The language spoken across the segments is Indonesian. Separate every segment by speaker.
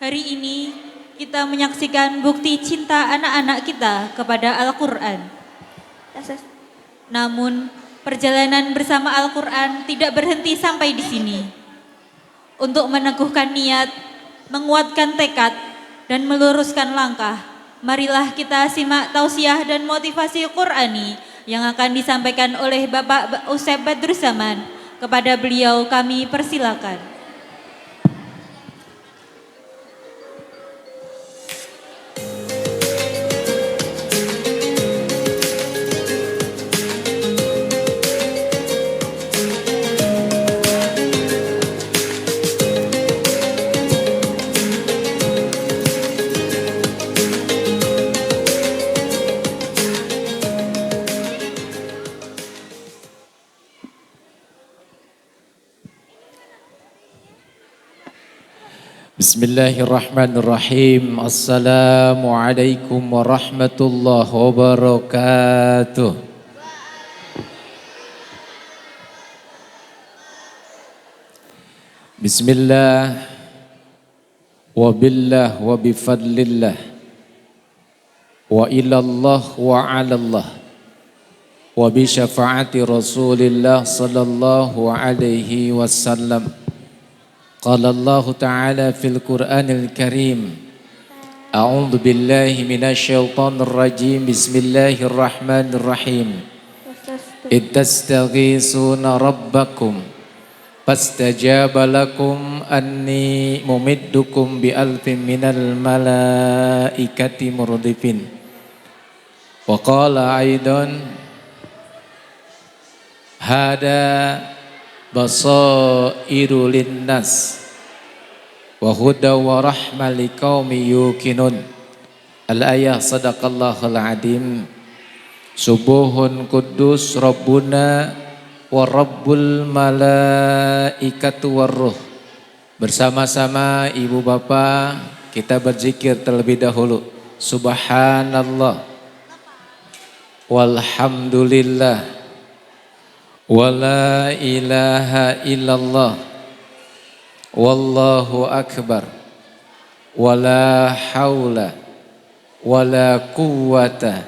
Speaker 1: Hari ini kita menyaksikan bukti cinta anak-anak kita kepada Al-Quran. Namun perjalanan bersama Al-Quran tidak berhenti sampai di sini. Untuk meneguhkan niat, menguatkan tekad, dan meluruskan langkah, marilah kita simak tausiah dan motivasi Qur'ani yang akan disampaikan oleh Bapak Ustaz Badrussaman. Kepada beliau kami persilakan.
Speaker 2: Bismillahirrahmanirrahim. Assalamualaikum warahmatullahi wabarakatuh. Bismillah wa billah wa bifadlillah wa ilallah wa alallah wa bi syafaati Rasulillah sallallahu alaihi wasallam. Qala Allah Ta'ala fil Qur'anil Karim. A'udzu billahi minasyaitonir rajim. Bismillahirrahmanirrahim. Ittastaghisuna rabbakum fastajaba lakum anni mumiddukum bi alfin minal malaikati murdifin. Wa qala aidan hada basairu linnas wa huda wa rahma liqaumi yuqinun. Al-ayah sadaqallahul adim. Subuhun kudus rabbuna wa rabbul malaikatu warruh. Bersama-sama ibu bapa kita berzikir terlebih dahulu. Subhanallah walhamdulillah wala ilaha illallah wallahu akbar wala haula wala quwwata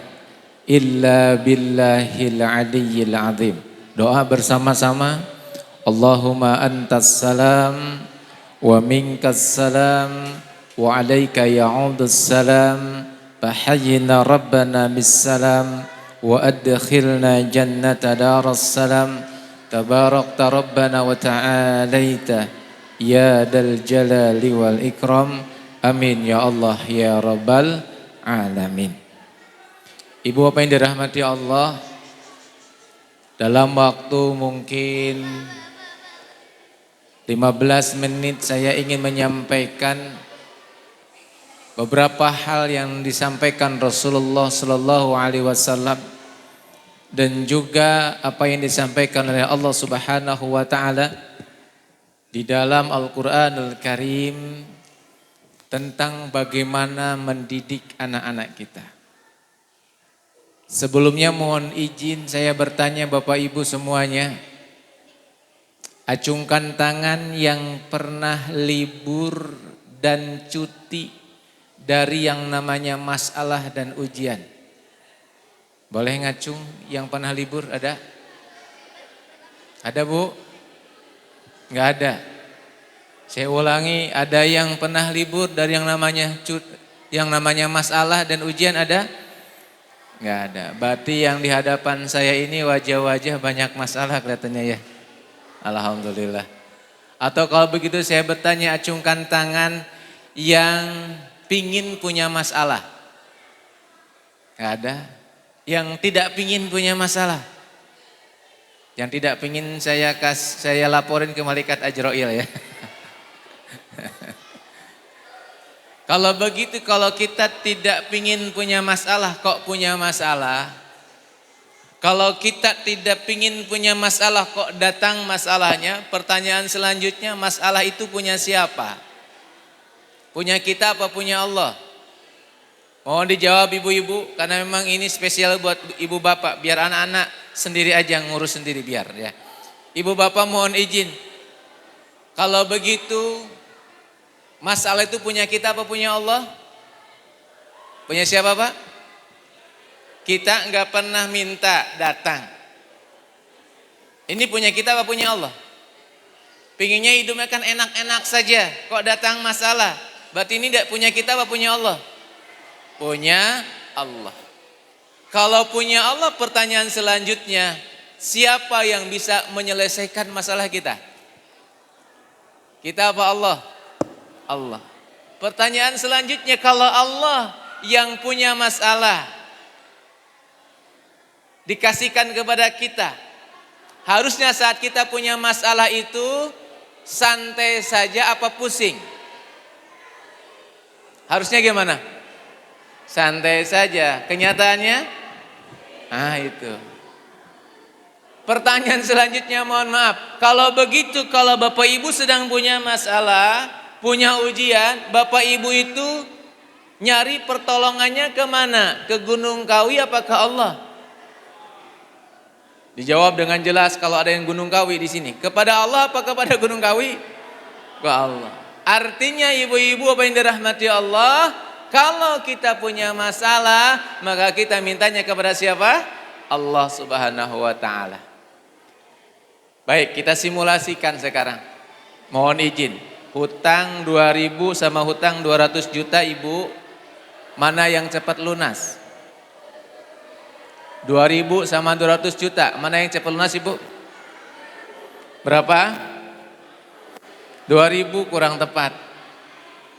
Speaker 2: illa billahil aliyyil azim. Doa bersama-sama. Allahumma antas salam wa minkas salam wa alayka ya'udus salam fahayyina rabbana bis salam wa adkhilna jannata daras salam tabarakta rabbana wa ta'alaita ya dal jalali wal ikram. Amin ya Allah ya rabbal alamin. Ibu bapak yang dirahmati Allah, dalam waktu mungkin 15 menit saya ingin menyampaikan beberapa hal yang disampaikan Rasulullah sallallahu alaihi wasallam dan juga apa yang disampaikan oleh Allah Subhanahu wa taala di dalam Al-Qur'anul Karim tentang bagaimana mendidik anak-anak kita. Sebelumnya mohon izin saya bertanya Bapak Ibu semuanya, acungkan tangan yang pernah libur dan cuti dari yang namanya masalah dan ujian. Boleh ngacung yang pernah libur ada? Ada Bu? Enggak ada. Saya ulangi, ada yang pernah libur dari yang namanya masalah dan ujian ada? Enggak ada. Berarti yang di hadapan saya ini wajah-wajah banyak masalah kelihatannya ya. Alhamdulillah. Atau kalau begitu saya bertanya, acungkan tangan yang pingin punya masalah. Enggak ada. Yang tidak pingin punya masalah. Yang tidak pingin saya laporin ke malaikat Ajrail ya. Kalau begitu, kalau kita tidak pingin punya masalah, kok punya masalah? Kalau kita tidak pingin punya masalah, kok datang masalahnya? Pertanyaan selanjutnya, masalah itu punya siapa? Punya kita apa punya Allah? Mohon dijawab ibu-ibu, karena memang ini spesial buat ibu bapak, biar anak-anak sendiri aja ngurus sendiri biar ya. Ibu bapak mohon izin, kalau begitu Masalah itu punya kita apa punya Allah? Punya siapa Pak? Kita nggak pernah minta datang. Ini punya kita apa punya Allah? Pinginnya hidupnya kan enak-enak saja. Kok datang masalah? Berarti ini tidak punya kita apa punya Allah? Punya Allah. Kalau punya Allah, pertanyaan selanjutnya, siapa yang bisa menyelesaikan masalah kita? Kita apa Allah? Allah. Pertanyaan selanjutnya, kalau Allah yang punya masalah dikasihkan kepada kita, harusnya saat kita punya masalah itu santai saja apa pusing? Harusnya gimana? Santai saja. Kenyataannya? Itu. Pertanyaan selanjutnya, mohon maaf. Kalau begitu, kalau Bapak Ibu sedang punya masalah, punya ujian, Bapak Ibu itu nyari pertolongannya kemana? Ke Gunung Kawi apa ke Allah? Dijawab dengan jelas kalau ada yang Gunung Kawi di sini. Kepada Allah apa kepada Gunung Kawi? Ke Allah. Artinya ibu-ibu apa yang dirahmati Allah, kalau kita punya masalah, maka kita mintanya kepada siapa? Allah Subhanahu wa taala. Baik, kita simulasikan sekarang. Mohon izin. Hutang 2.000 sama hutang 200 juta Ibu, mana yang cepat lunas? 2.000 sama 200 juta, mana yang cepat lunas Ibu? Berapa? 2.000 kurang tepat.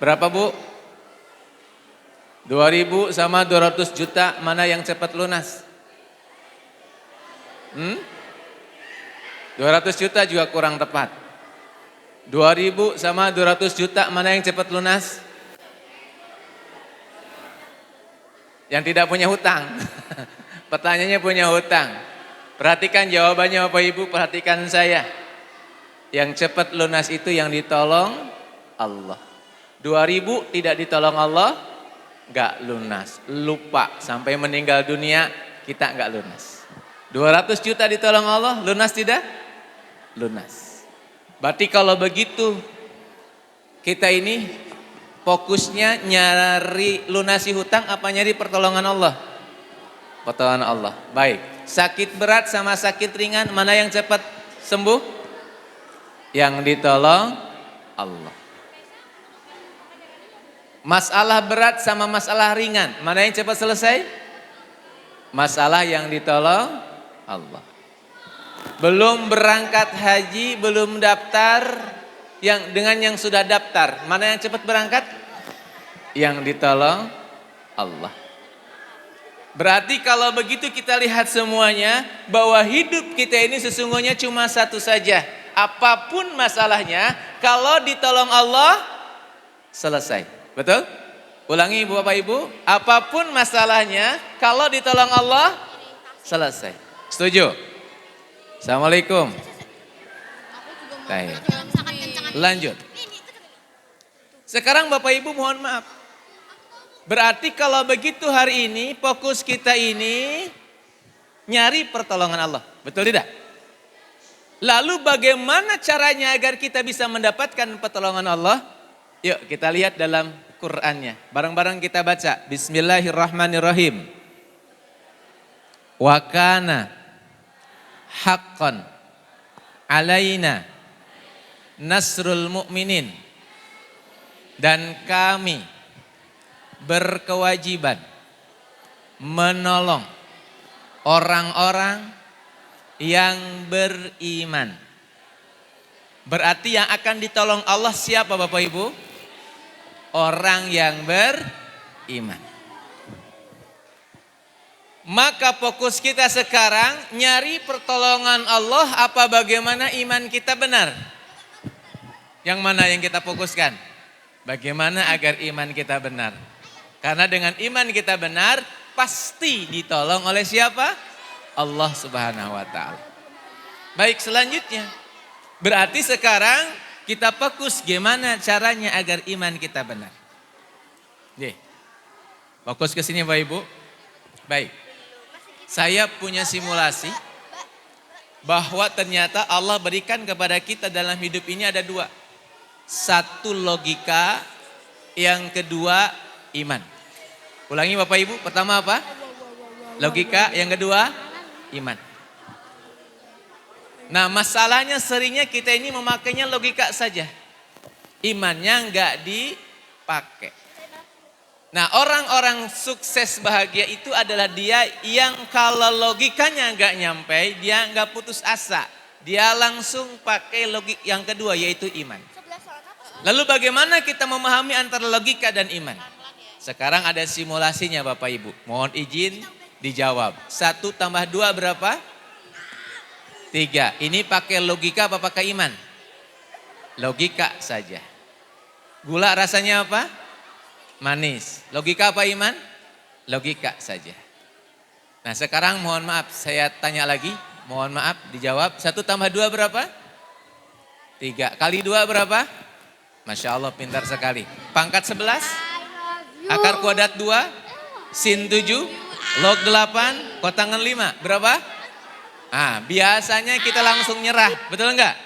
Speaker 2: Berapa Bu? 2.000 sama 200 juta, mana yang cepat lunas? 200 juta juga kurang tepat. 2.000 sama 200 juta, mana yang cepat lunas? Yang tidak punya hutang. Pertanyaannya punya hutang. Perhatikan jawabannya Bapak Ibu, perhatikan saya. Yang cepat lunas itu yang ditolong Allah. 2.000 tidak ditolong Allah, gak lunas. Lupa sampai meninggal dunia kita gak lunas. 200 juta ditolong Allah, lunas tidak? Lunas. Berarti kalau begitu kita ini fokusnya nyari lunasi hutang apa nyari pertolongan Allah? Pertolongan Allah. Baik. Sakit berat sama sakit ringan, mana yang cepat sembuh? Yang ditolong Allah. Masalah berat sama masalah ringan, mana yang cepat selesai? Masalah yang ditolong Allah. Belum berangkat haji, belum daftar, dengan yang sudah daftar, mana yang cepat berangkat? Yang ditolong Allah. Berarti kalau begitu kita lihat semuanya bahwa hidup kita ini sesungguhnya cuma satu saja. Apapun masalahnya, kalau ditolong Allah, selesai. Betul? Ulangi Bapak Ibu, apapun masalahnya, kalau ditolong Allah, selesai. Setuju? Assalamualaikum. Baik. Lanjut. Sekarang Bapak Ibu mohon maaf. Berarti kalau begitu hari ini fokus kita ini nyari pertolongan Allah. Betul tidak? Lalu bagaimana caranya agar kita bisa mendapatkan pertolongan Allah? Yuk kita lihat dalam Qur'annya. Bareng-bareng kita baca. Bismillahirrahmanirrahim. Wa kana haqqan alaina nasrul mu'minin. Dan kami berkewajiban menolong orang-orang yang beriman. Berarti yang akan ditolong Allah siapa Bapak Ibu? Orang yang beriman. Maka fokus kita sekarang nyari pertolongan Allah apa bagaimana iman kita benar? Yang mana yang kita fokuskan? Bagaimana agar iman kita benar? Karena dengan iman kita benar pasti ditolong oleh siapa? Allah Subhanahu wa taala. Baik, selanjutnya. Berarti sekarang kita fokus gimana caranya agar iman kita benar. Oke. Fokus ke sini Bapak Ibu. Baik. Saya punya simulasi bahwa ternyata Allah berikan kepada kita dalam hidup ini ada dua. Satu logika, yang kedua iman. Ulangi Bapak Ibu, pertama apa? Logika, yang kedua iman. Nah masalahnya seringnya kita ini memakainya logika saja. Imannya enggak dipakai. Nah orang-orang sukses bahagia itu adalah dia yang kalau logikanya enggak nyampe, dia enggak putus asa. Dia langsung pakai logik yang kedua yaitu iman. Lalu bagaimana kita memahami antara logika dan iman? Sekarang ada simulasinya Bapak Ibu. Mohon izin dijawab. 1 tambah 2 berapa? 3. Ini pakai logika apa pakai iman? Logika saja. Gula rasanya apa? Manis. Logika apa iman? Logika saja. Nah sekarang mohon maaf saya tanya lagi. Mohon maaf dijawab. 1 tambah 2 berapa? 3. Kali 2 berapa? Masya Allah pintar sekali. Pangkat 11? Akar kuadrat 2? Sin 7? Log 8? Kotangan 5? Berapa? Biasanya kita langsung nyerah. Betul enggak?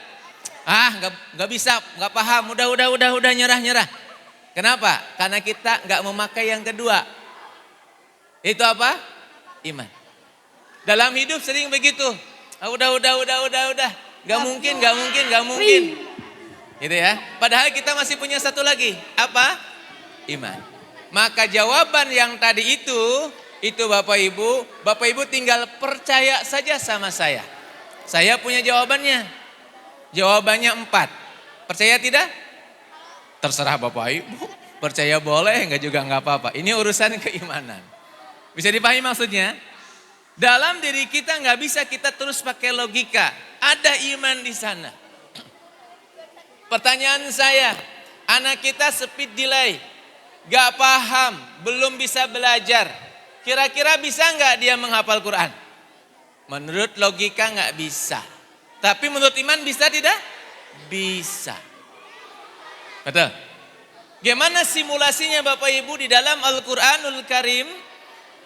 Speaker 2: Enggak bisa, enggak paham. Udah nyerah. Kenapa? Karena kita enggak memakai yang kedua. Itu apa? Iman. Dalam hidup sering begitu. Udah. Enggak mungkin. Gitu ya. Padahal kita masih punya satu lagi. Apa? Iman. Maka jawaban yang tadi itu Bapak Ibu tinggal percaya saja sama saya. Saya punya jawabannya. Jawabannya 4. Percaya tidak? Terserah Bapak Ibu. Percaya boleh, enggak juga enggak apa-apa. Ini urusan keimanan. Bisa dipahami maksudnya? Dalam diri kita enggak bisa kita terus pakai logika. Ada iman di sana. Pertanyaan saya, anak kita speed delay. Enggak paham, belum bisa belajar. Kira-kira bisa enggak dia menghafal Quran? Menurut logika enggak bisa. Tapi menurut iman bisa tidak? Bisa. Betul. Gimana simulasinya Bapak Ibu di dalam Al-Quranul Karim?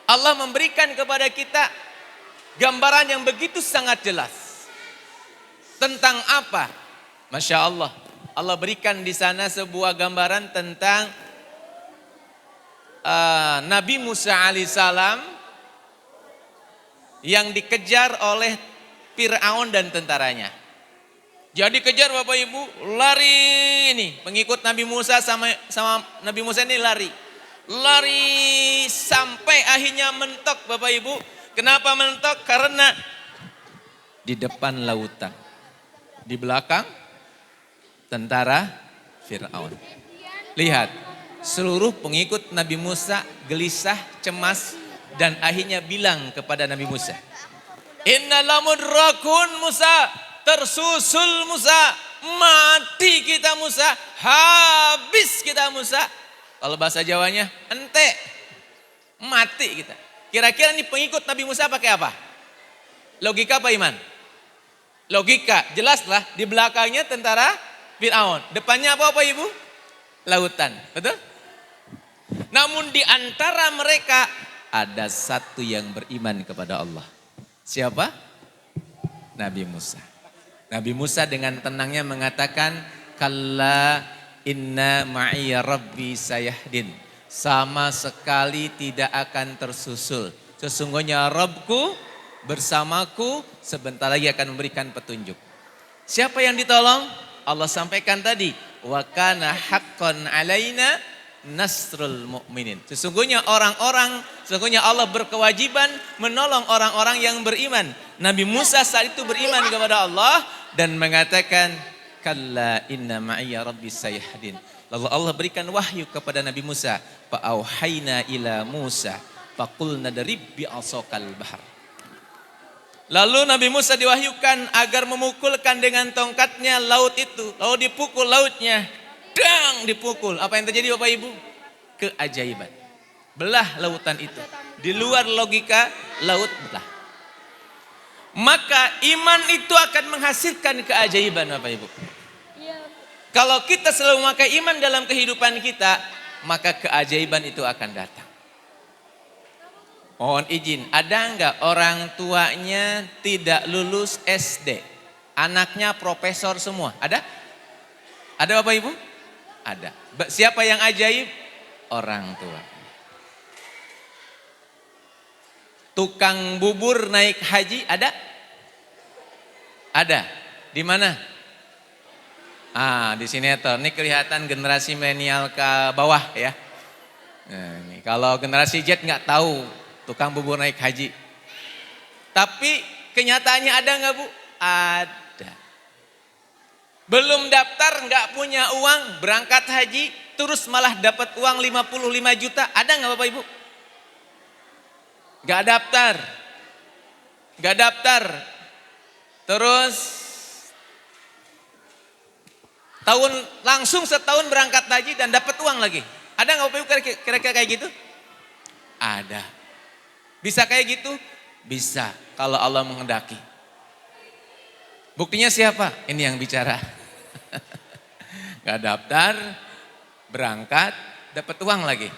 Speaker 2: Allah memberikan kepada kita gambaran yang begitu sangat jelas. Tentang apa? Masya Allah. Allah berikan di sana sebuah gambaran tentang Nabi Musa alaihissalam yang dikejar oleh Fir'aun dan tentaranya. Jadi kejar Bapak Ibu, lari ini. Pengikut Nabi Musa sama Nabi Musa ini lari. Lari sampai akhirnya mentok Bapak Ibu. Kenapa mentok? Karena di depan lautan. Di belakang tentara Fir'aun. Lihat, seluruh pengikut Nabi Musa gelisah, cemas, dan akhirnya bilang kepada Nabi Musa, Inna lamudrakun Musa, tersusul Musa, mati kita Musa, habis kita Musa. Kalau bahasa Jawanya, ente, mati kita. Kira-kira ini pengikut Nabi Musa pakai apa? Logika apa iman? Logika, jelaslah di belakangnya tentara Fir'aun. Depannya apa Ibu? Lautan, betul? Namun di antara mereka ada satu yang beriman kepada Allah. Siapa? Nabi Musa. Nabi Musa dengan tenangnya mengatakan, Kalla inna ma'iya rabbi sayahdin. Sama sekali tidak akan tersusul. Sesungguhnya Rabbku bersamaku sebentar lagi akan memberikan petunjuk. Siapa yang ditolong? Allah sampaikan tadi. Wa kana haqqan alaina nasrul mu'minin. Sesungguhnya Allah berkewajiban menolong orang-orang yang beriman. Nabi Musa saat itu beriman kepada Allah dan mengatakan, Kalla inna ma'iyya rabbi sayahdin. Lalu Allah berikan wahyu kepada Nabi Musa. Fa'auhayna ila Musa. Faqulna darib bi'asokal bahar. Lalu Nabi Musa diwahyukan agar memukulkan dengan tongkatnya laut itu. Lalu dipukul lautnya. Dang dipukul. Apa yang terjadi Bapak Ibu? Keajaiban. Belah lautan itu. Di luar logika laut belah. Maka iman itu akan menghasilkan keajaiban Bapak Ibu. Kalau kita selalu memakai iman dalam kehidupan kita, maka keajaiban itu akan datang. Mohon izin, ada enggak orang tuanya tidak lulus SD? Anaknya profesor semua, ada? Ada Bapak Ibu? Ada. Siapa yang ajaib? Orang tua. Tukang bubur naik haji ada? Ada. Di mana? Di sinetron. Ini kelihatan generasi milenial ke bawah ya. Nah, ini kalau generasi Z nggak tahu tukang bubur naik haji. Tapi kenyataannya ada nggak Bu? Ada. Belum daftar nggak punya uang berangkat haji terus malah dapat uang 55 juta. Ada nggak Bapak Ibu? Nggak daftar. Nggak daftar. Terus langsung setahun berangkat haji dan dapat uang lagi. Ada nggak Bapak Ibu kira-kira kayak gitu? Ada. Bisa kayak gitu? Bisa kalau Allah menghendaki. Buktinya siapa? Ini yang bicara. Gak daftar, berangkat, dapat uang lagi.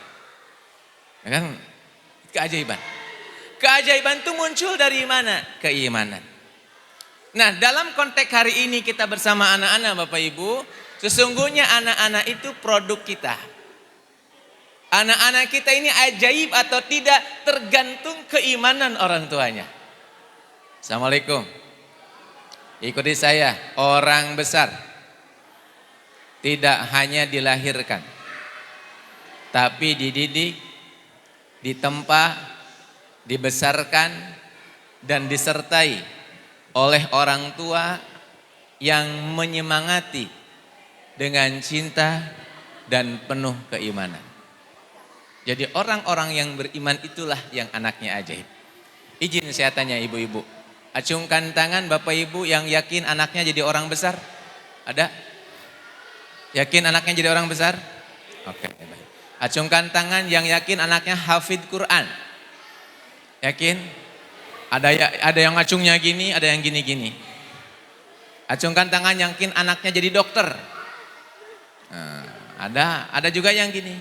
Speaker 2: Ya kan? Keajaiban. Keajaiban itu muncul dari mana? Keimanan. Nah, dalam konteks hari ini kita bersama anak-anak Bapak Ibu, sesungguhnya anak-anak itu produk kita. Anak-anak kita ini ajaib atau tidak tergantung keimanan orang tuanya. Assalamualaikum. Ikuti saya, orang besar tidak hanya dilahirkan, tapi dididik, ditempa, dibesarkan, dan disertai oleh orang tua yang menyemangati dengan cinta dan penuh keimanan. Jadi orang-orang yang beriman itulah yang anaknya ajaib. Izin saya tanya ibu-ibu, acungkan tangan Bapak Ibu yang yakin anaknya jadi orang besar. Ada? Yakin anaknya jadi orang besar? Oke, baik. Acungkan tangan yang yakin anaknya hafid Quran. Yakin? Ada yang acungnya gini, ada yang gini-gini. Acungkan tangan yang yakin anaknya jadi dokter. Nah, ada juga yang gini.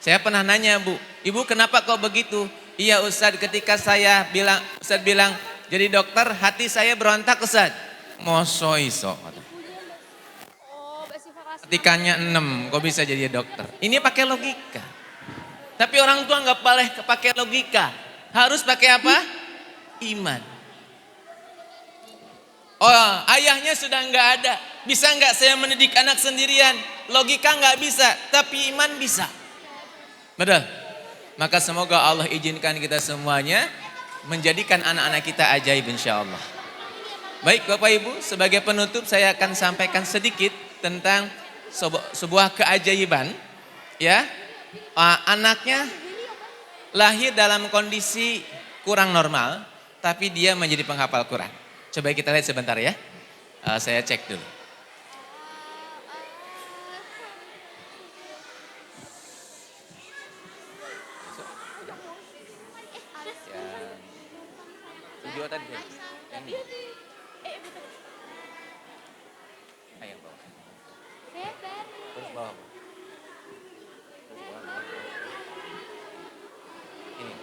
Speaker 2: Saya pernah nanya Bu, Ibu kenapa kok begitu? Iya Ustadz, ketika Ustadz bilang jadi dokter, hati saya berontak Ustadz. Moso iso. Ketikanya 6, kok bisa jadi dokter? Ini pakai logika. Tapi orang tua nggak boleh pakai logika. Harus pakai apa? Iman. Oh, ayahnya sudah nggak ada. Bisa nggak saya mendidik anak sendirian? Logika nggak bisa, tapi iman bisa. Betul. Maka semoga Allah izinkan kita semuanya menjadikan anak-anak kita ajaib insya Allah. Baik Bapak Ibu, sebagai penutup saya akan sampaikan sedikit tentang sebuah keajaiban. Ya, anaknya lahir dalam kondisi kurang normal, tapi dia menjadi penghafal Quran. Coba kita lihat sebentar ya. Saya cek dulu. Video tadi yang ini. Ayo bawa. Terus bawa. Ini.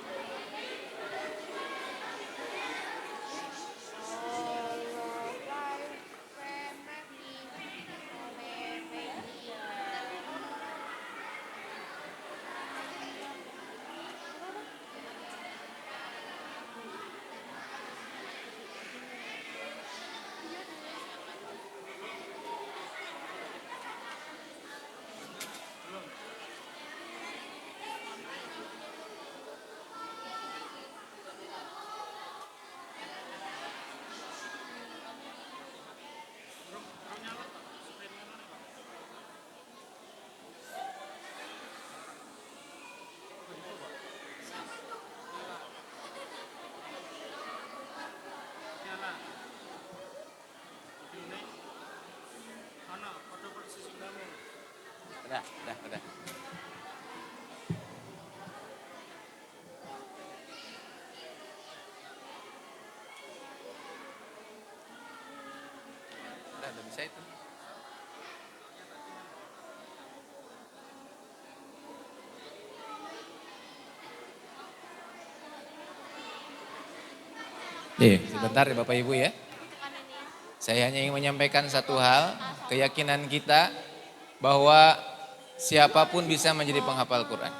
Speaker 2: Udah. Udah bisa itu. Sebentar ya Bapak Ibu ya. Saya hanya ingin menyampaikan satu hal, keyakinan kita bahwa Siapapun bisa menjadi penghafal Quran.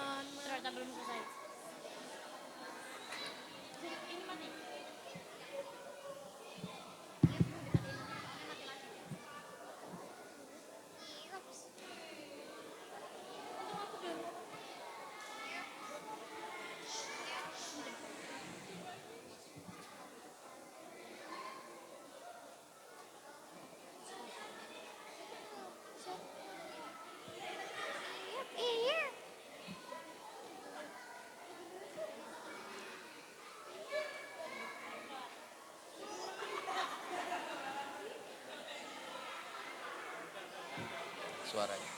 Speaker 2: Suaranya.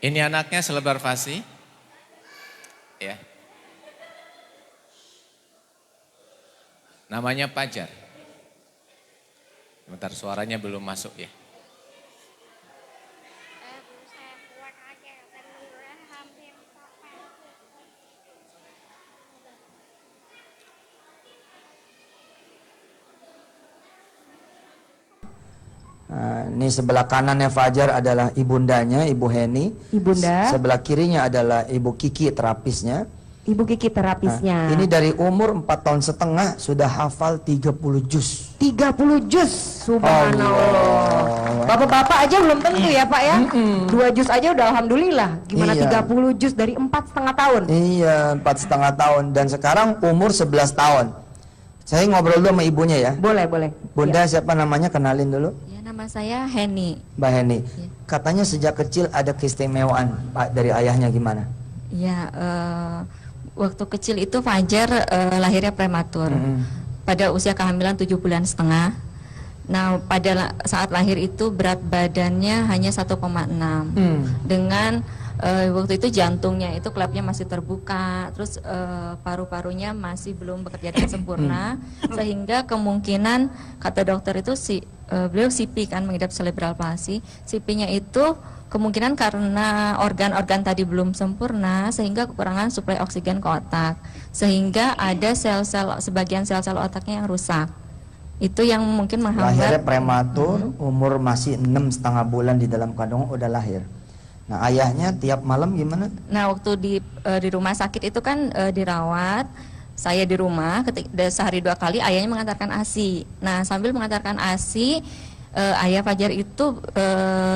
Speaker 2: Ini anaknya selebar fasi. Ya. Namanya Fajar. Sebentar, suaranya belum masuk ya.
Speaker 3: Ini sebelah kanannya Fajar adalah ibundanya, Ibu Heni.
Speaker 4: Ibunda,
Speaker 3: Sebelah kirinya adalah Ibu Kiki, terapisnya.
Speaker 4: Ibu Kiki terapisnya.
Speaker 3: Ini dari umur 4 tahun setengah sudah hafal 30 juz.
Speaker 4: 30 juz, subhanallah. Bapak-bapak aja belum tentu ya Pak ya. 2 juz aja udah alhamdulillah. Gimana
Speaker 3: Iya.
Speaker 4: 30 juz dari 4,5 tahun?
Speaker 3: Iya, 4,5 tahun dan sekarang umur 11 tahun. Saya ngobrol dulu sama ibunya ya.
Speaker 4: Boleh, boleh.
Speaker 3: Bunda siapa namanya? Kenalin dulu.
Speaker 5: Ya, nama saya Heni.
Speaker 3: Mbak Heni. Katanya sejak kecil ada keistimewaan Pak dari ayahnya gimana?
Speaker 5: Ya, waktu kecil itu Fajar lahirnya prematur. Pada usia kehamilan 7 bulan setengah. Nah, pada saat lahir itu berat badannya hanya 1,6. Dengan waktu itu jantungnya itu klepnya masih terbuka, terus paru-parunya masih belum bekerja dengan sempurna, sehingga kemungkinan kata dokter itu beliau CP kan, mengidap cerebral palsy. CP-nya itu kemungkinan karena organ-organ tadi belum sempurna sehingga kekurangan suplai oksigen ke otak, sehingga ada sebagian sel-sel otaknya yang rusak. Itu yang mungkin
Speaker 3: Lahirnya
Speaker 5: menghambat.
Speaker 3: prematur, umur masih 6,5 bulan di dalam kandungan udah lahir. Nah, ayahnya tiap malam gimana?
Speaker 5: Nah, waktu di rumah sakit itu kan dirawat, saya di rumah sehari 2 kali ayahnya mengantarkan ASI. Nah, sambil mengantarkan ASI, ayah Fajar itu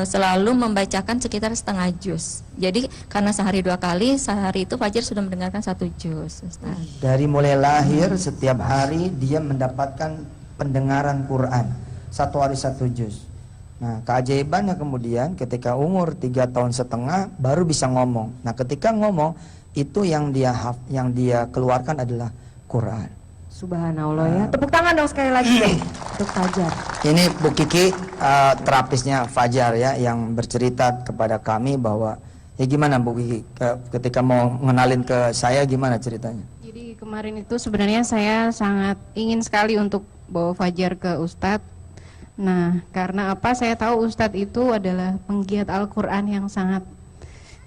Speaker 5: selalu membacakan sekitar setengah juz. Jadi karena sehari 2 kali, sehari itu Fajar sudah mendengarkan 1 juz, Ustaz.
Speaker 3: Dari mulai lahir setiap hari dia mendapatkan pendengaran Quran. 1 hari 1 juz. Nah, keajaibannya kemudian ketika umur 3 tahun setengah baru bisa ngomong. Nah, ketika ngomong itu yang dia keluarkan adalah Quran.
Speaker 4: Subhanallah ya. Tepuk tangan dong sekali lagi deh untuk Fajar.
Speaker 3: Ini Bu Kiki, terapisnya Fajar ya, yang bercerita kepada kami bahwa ya gimana Bu Kiki ketika mau ngenalin ke saya gimana ceritanya?
Speaker 6: Jadi kemarin itu sebenarnya saya sangat ingin sekali untuk bawa Fajar ke Ustadz. Nah, karena apa? Saya tahu Ustadz itu adalah penggiat Al-Quran yang sangat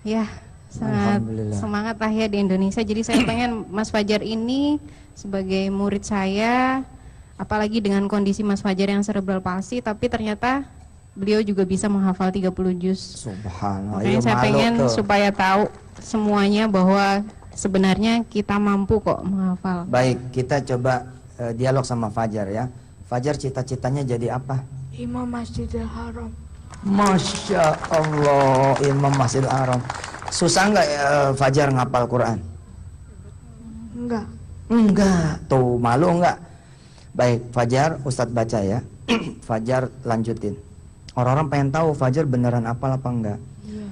Speaker 3: Alhamdulillah.
Speaker 6: semangat lah ya di Indonesia. Jadi saya pengen Mas Fajar ini sebagai murid saya, apalagi dengan kondisi Mas Fajar yang cerebral palsy, tapi ternyata beliau juga bisa menghafal 30 juz.
Speaker 3: Subhanallah.
Speaker 6: Makanya saya pengen supaya tahu semuanya bahwa sebenarnya kita mampu kok menghafal.
Speaker 3: Baik, kita coba dialog sama Fajar ya. Fajar cita-citanya jadi apa?
Speaker 7: Imam Masjidil Haram.
Speaker 3: Masya Allah, Imam Masjidil Haram. Susah nggak Fajar ngapal Quran?
Speaker 7: Enggak.
Speaker 3: Enggak, tuh malu enggak? Baik, Fajar, Ustadz baca ya. Fajar lanjutin. Orang-orang pengen tahu Fajar beneran hafal apa enggak?
Speaker 7: Iya.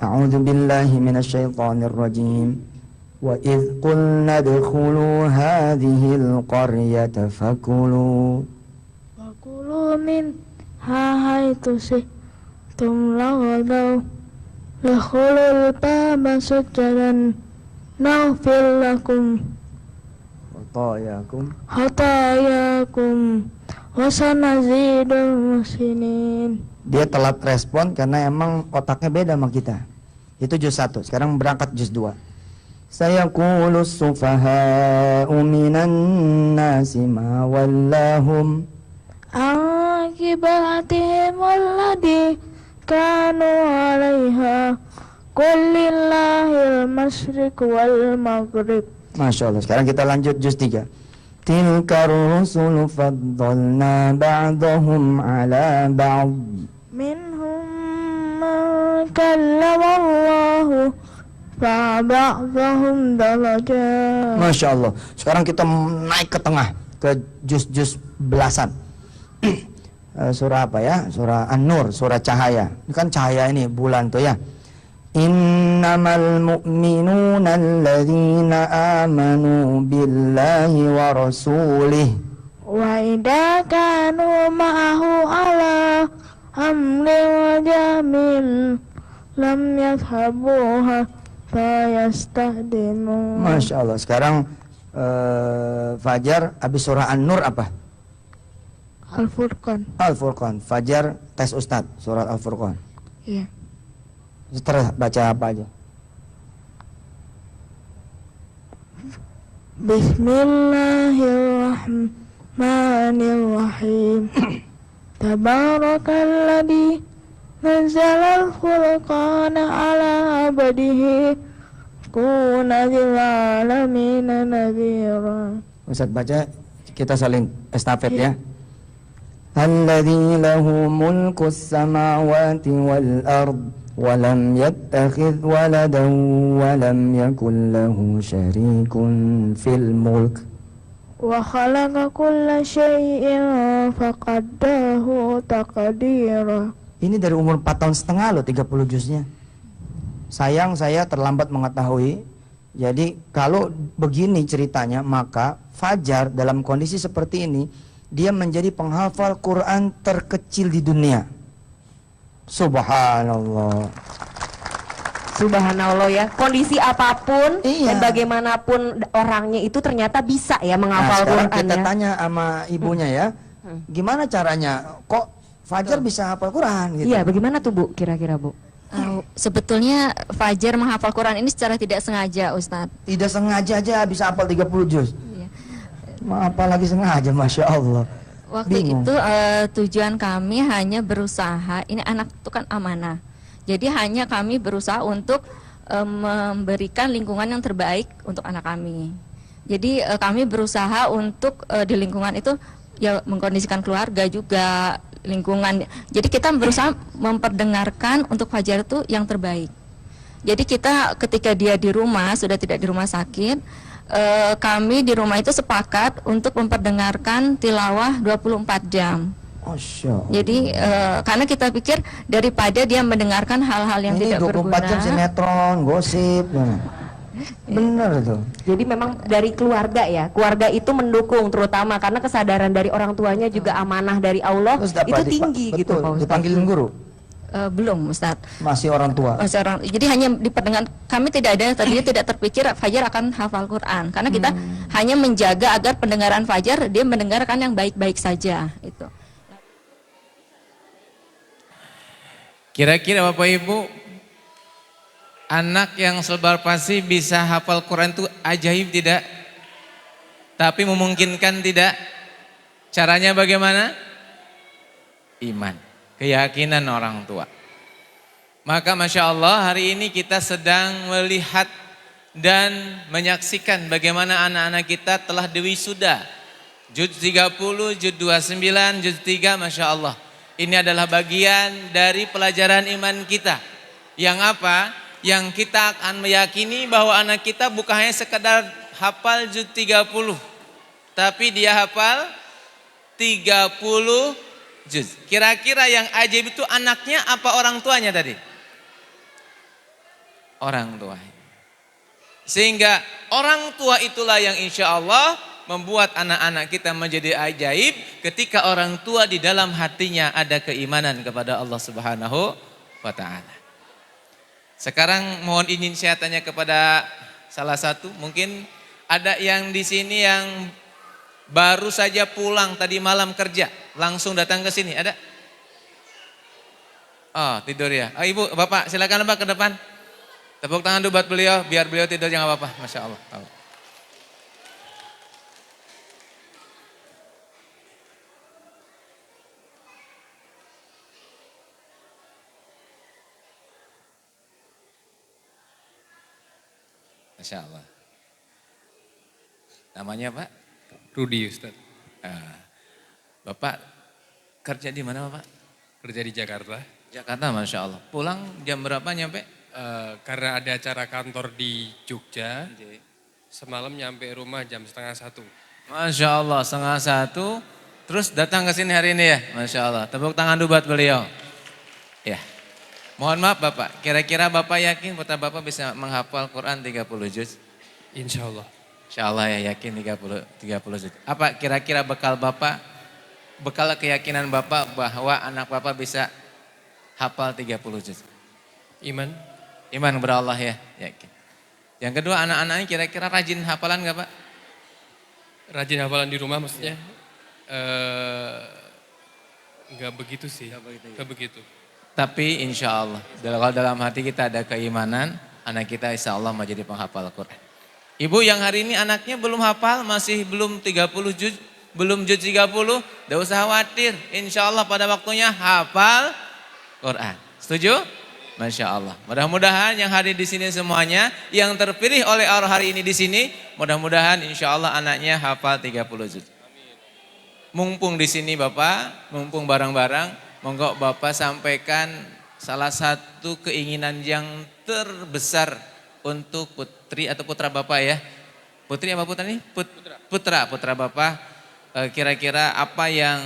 Speaker 3: A'udzu billahi minasyaitonir rajim. Wa idh qulna dkhulu hadhil qaryata fakulu.
Speaker 7: Wakulu min hahaitu sih tumlawadau lakhulul baba sujadan naghfir lakum
Speaker 3: Watayakum.
Speaker 7: hatayakum wasanazidul musinin.
Speaker 3: Dia telat respon karena emang otaknya beda sama kita. Itu juz 1, sekarang berangkat juz 2. Sayaqulu sufaha'u minan nasi ma wallahum.
Speaker 7: قبلتهم الذي كانوا عليها قل لله المشرق والمغرب.
Speaker 3: Masya Allah. Sekarang kita lanjut juz 3. Tilka rusulu faddalna ba'dahum ala ba'd.
Speaker 7: منهم من كلم الله فبعضهم درجات.
Speaker 3: Masya Allah. Sekarang kita naik ke tengah, ke juz-juz belasan. Surah apa ya? Surah An-Nur, surah cahaya. Ini kan cahaya ini, bulan tuh ya. Innamal mu'minuna alladzina amanu billahi wa rasulih.
Speaker 7: وإذا كانوا معه على أمر جميل لم يذهبوها فيستخدمون.
Speaker 3: Masya Allah. Sekarang Fajar habis surah An-Nur apa?
Speaker 7: Al-Furqan.
Speaker 3: Al-Furqan. Fajar tes Ustadz surat Al-Furqan.
Speaker 7: Iya.
Speaker 3: Setelah baca apa aja?
Speaker 7: Bismillahirrahmanirrahim. Tabarakalladzi nazzala al-furqana ala abdihi kuna lil alamin nadhira.
Speaker 3: Ustadz baca, kita saling estafet ya. Alladzi lahu mulku samawati wal ard wa lam yattakhidh waladan wa lam yakul lahu syarikun fil mulk
Speaker 7: Wa khalaqa kulla syai'in faqaddahu taqdira.
Speaker 3: Ini dari umur 4 tahun setengah loh 30 juznya. Sayang saya terlambat mengetahui. Jadi kalau begini ceritanya, maka Fajar dalam kondisi seperti ini dia menjadi penghafal Quran terkecil di dunia. Subhanallah.
Speaker 4: Subhanallah ya, kondisi apapun
Speaker 3: Iya.
Speaker 4: dan bagaimanapun orangnya itu ternyata bisa ya
Speaker 3: Nah,
Speaker 4: menghafal
Speaker 3: sekarang
Speaker 4: Quran
Speaker 3: kita
Speaker 4: ya.
Speaker 3: tanya sama ibunya ya, gimana caranya? Kok Fajar bisa hafal Quran gitu?
Speaker 4: Iya, bagaimana tuh Bu kira-kira Bu?
Speaker 5: Sebetulnya Fajar menghafal Quran ini secara tidak sengaja, Ustadz.
Speaker 3: Tidak sengaja aja bisa hafal 30 juz.
Speaker 5: Iya.
Speaker 3: Apalagi sengaja, Masya Allah.
Speaker 5: Waktu
Speaker 3: Bingung.
Speaker 5: itu tujuan kami hanya berusaha, ini anak itu kan amanah. Jadi hanya kami berusaha untuk memberikan lingkungan yang terbaik untuk anak kami. Jadi kami berusaha untuk di lingkungan itu ya mengkondisikan keluarga juga, lingkungan. Jadi kita berusaha memperdengarkan untuk Fajar itu yang terbaik. Jadi kita ketika dia di rumah, sudah tidak di rumah sakit, kami di rumah itu sepakat untuk memperdengarkan tilawah 24 jam.
Speaker 3: Masya Allah.
Speaker 5: Jadi karena kita pikir daripada dia mendengarkan hal-hal yang
Speaker 3: Ini
Speaker 5: tidak
Speaker 3: 24 jam
Speaker 5: berguna.
Speaker 3: sinetron, gosip. Bener tuh.
Speaker 4: Jadi memang dari keluarga ya, keluarga itu mendukung terutama karena kesadaran dari orang tuanya juga amanah dari Allah
Speaker 3: Terus dapat
Speaker 4: itu tinggi gitu
Speaker 3: betul,
Speaker 4: Pak Ustadz.
Speaker 3: dipanggilin guru?
Speaker 5: Belum, Ustadz.
Speaker 3: Masih orang tua.
Speaker 5: Jadi hanya diperdengar, kami tidak ada tadinya tidak terpikir Fajar akan hafal Quran karena kita hanya menjaga agar pendengaran Fajar dia mendengarkan yang baik-baik saja itu.
Speaker 2: Kira-kira Bapak Ibu, anak yang selebar pasti bisa hafal Quran itu ajaib tidak? Tapi memungkinkan tidak? Caranya bagaimana? Iman, keyakinan orang tua. Maka Masya Allah hari ini kita sedang melihat dan menyaksikan bagaimana anak-anak kita telah diwisuda. Juz 30, Juz 29, Juz 3, Masya Allah. Ini adalah bagian dari pelajaran iman kita. Yang apa? Yang kita akan meyakini bahwa anak kita bukan hanya sekedar hafal Juz 30. Tapi dia hafal 30 juz. Kira-kira yang ajaib itu anaknya apa orang tuanya tadi? Orang tuanya. Sehingga orang tua itulah yang insya Allah membuat anak-anak kita menjadi ajaib ketika orang tua di dalam hatinya ada keimanan kepada Allah Subhanahu wa Ta'ala. Sekarang mohon izin saya tanya kepada salah satu, mungkin ada yang di sini yang baru saja pulang tadi malam kerja, langsung datang ke sini, ada? Oh, tidur ya. Oh, Ibu, Bapak, silakan Bapak ke depan. Tepuk tangan dulu buat beliau, biar beliau tidur jangan apa-apa. Masya Allah. Masya Allah. Namanya Pak?
Speaker 8: Rudi Ustaz,
Speaker 2: Bapak kerja di mana Bapak?
Speaker 8: kerja di Jakarta.
Speaker 2: Jakarta, Masya Allah. Pulang jam berapa nyampe?
Speaker 8: Karena ada acara kantor di Jogja, semalam nyampe rumah jam 12:30.
Speaker 2: Masya Allah, 12:30. Terus datang ke sini hari ini ya? Masya Allah. Tepuk tangan dulu buat beliau. Ya. Mohon maaf Bapak, kira-kira Bapak yakin putra Bapak bisa menghafal Quran 30 juz?
Speaker 8: Insya Allah.
Speaker 2: Insya Allah ya yakin 30 juz. Apa kira-kira bekal Bapak, bekal keyakinan Bapak bahwa anak Bapak bisa hafal 30 juz?
Speaker 8: Iman?
Speaker 2: Iman kepada Allah ya, yakin. Yang kedua, anak-anaknya kira-kira rajin hafalan gak Pak?
Speaker 8: Rajin hafalan di rumah maksudnya? Enggak begitu sih, enggak begitu.
Speaker 2: Tapi insya Allah, kalau dalam hati kita ada keimanan, anak kita insya Allah menjadi penghafal Quran. Ibu yang hari ini anaknya belum hafal, masih belum 30 juz, belum juz 30, tidak usah khawatir. Insya Allah pada waktunya hafal Quran. Setuju? Masya Allah. Mudah-mudahan yang hadir di sini semuanya, yang terpilih oleh Allah hari ini di sini, mudah-mudahan insya Allah anaknya hafal 30 juz. Mumpung di sini Bapak, mumpung barang-barang, monggo Bapak sampaikan salah satu keinginan yang terbesar untuk putri atau putra Bapak ya. Putri apa putra nih? Putra Bapak. Kira-kira apa yang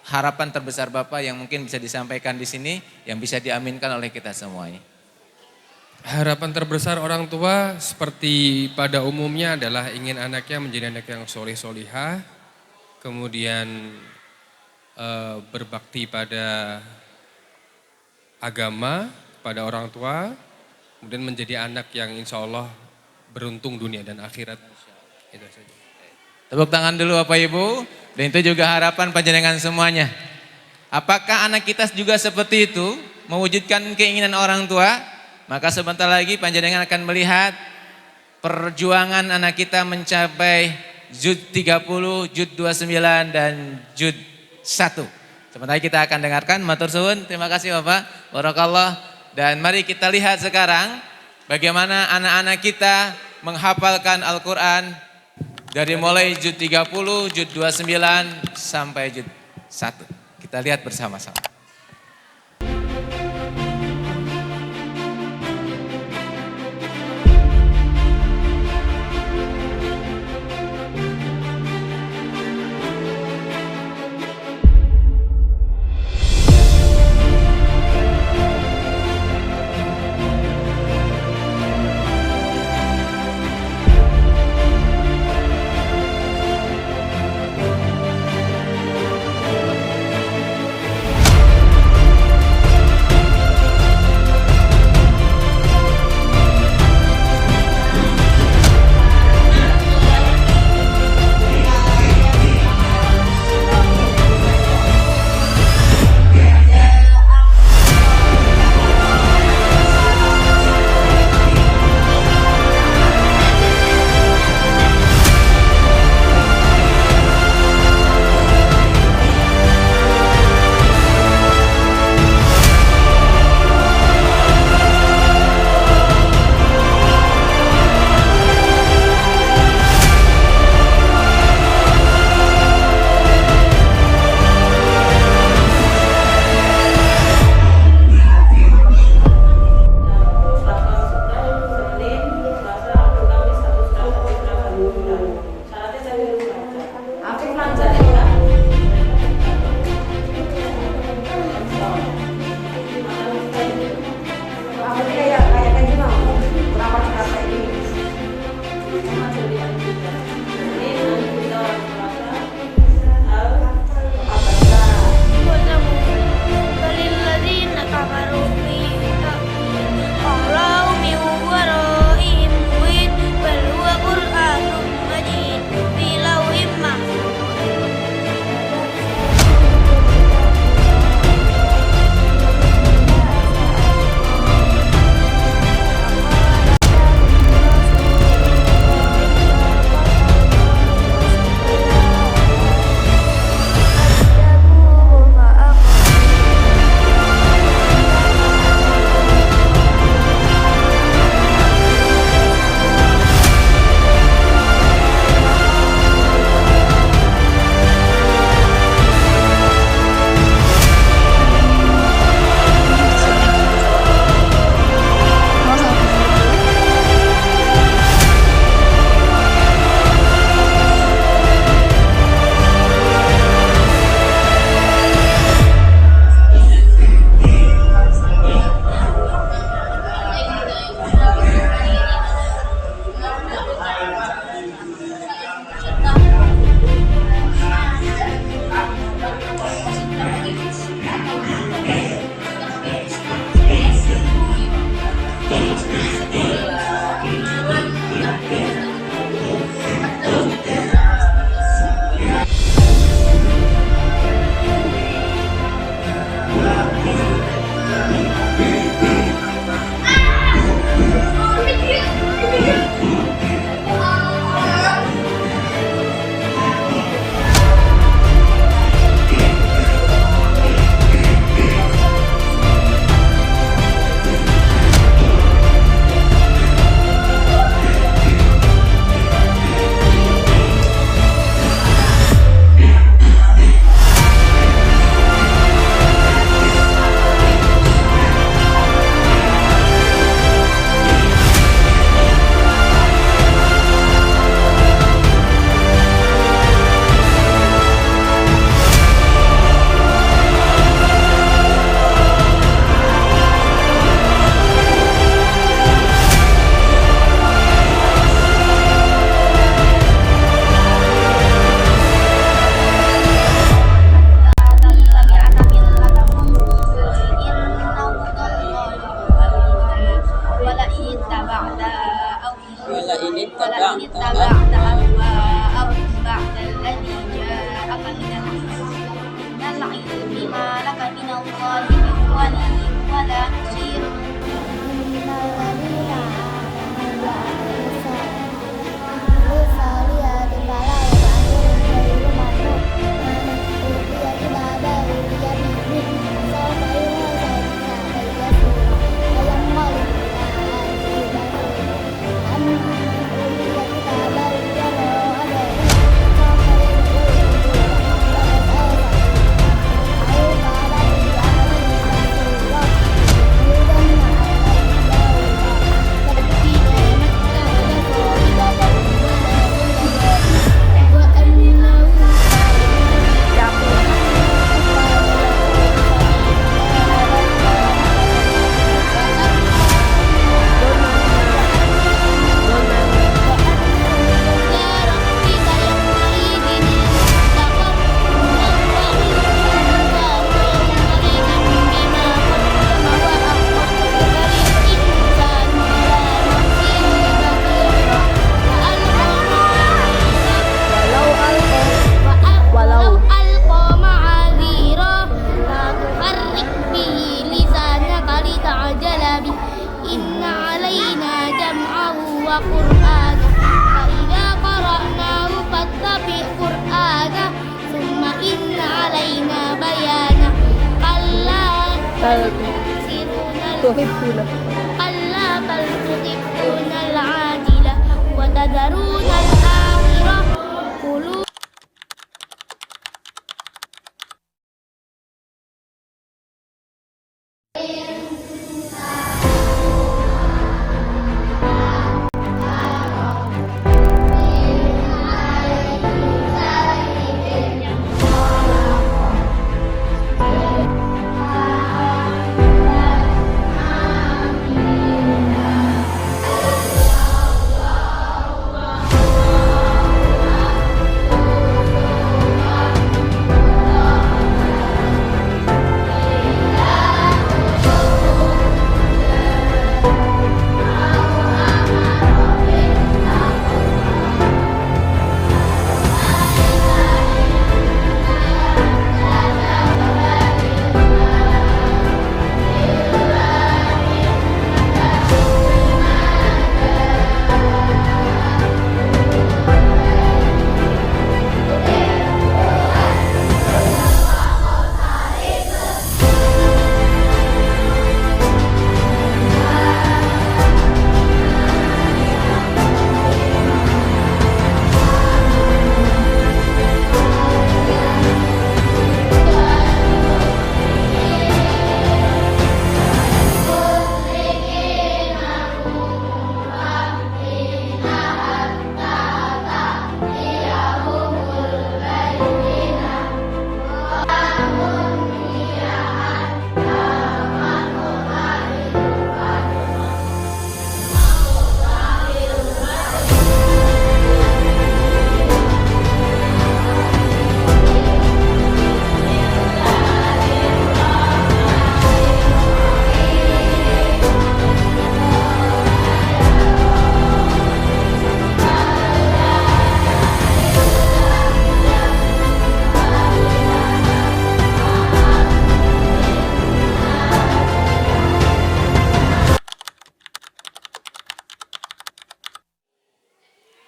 Speaker 2: harapan terbesar Bapak yang mungkin bisa disampaikan di sini, yang bisa diaminkan oleh kita semuanya?
Speaker 8: Harapan terbesar orang tua seperti pada umumnya adalah ingin anaknya menjadi anak yang soleh-solihah, kemudian berbakti pada agama, pada orang tua, kemudian menjadi anak yang insya Allah beruntung dunia dan akhirat. Itu saja.
Speaker 2: Tepuk tangan dulu Bapak Ibu, dan itu juga harapan panjenengan semuanya. Apakah anak kita juga seperti itu, mewujudkan keinginan orang tua? Maka sebentar lagi panjenengan akan melihat perjuangan anak kita mencapai juz 30, juz 29 dan juz 1. Sebentar lagi kita akan dengarkan. Matur suwun, terima kasih Bapak. Barakallah. Dan mari kita lihat sekarang bagaimana anak-anak kita menghafalkan Al-Quran dari mulai juz 30, juz 29 sampai juz 1. Kita lihat bersama-sama.
Speaker 9: الله من ولي ولا نصير إن الذين آمنوا وعملوا الصالحات فلا يبعثون غير ممنون من أوتي كتابه بيمينه فسوف يحاسب حسابا يسيرا وينقلب إلى أهله مسرورا أما من أوتي كتابه وراء ظهره فسوف يدعو walau alqa ma'adzira la tufarriq bihi lisanaka lita'jala bih inna alaina jam'ahu wa qur'ana fa idza qara'nahu fattabi' qur'ana thumma inna alaina bayana kalla kalla bal tuhibbuna al-'ajila wa tadharuna al-akhirah qulu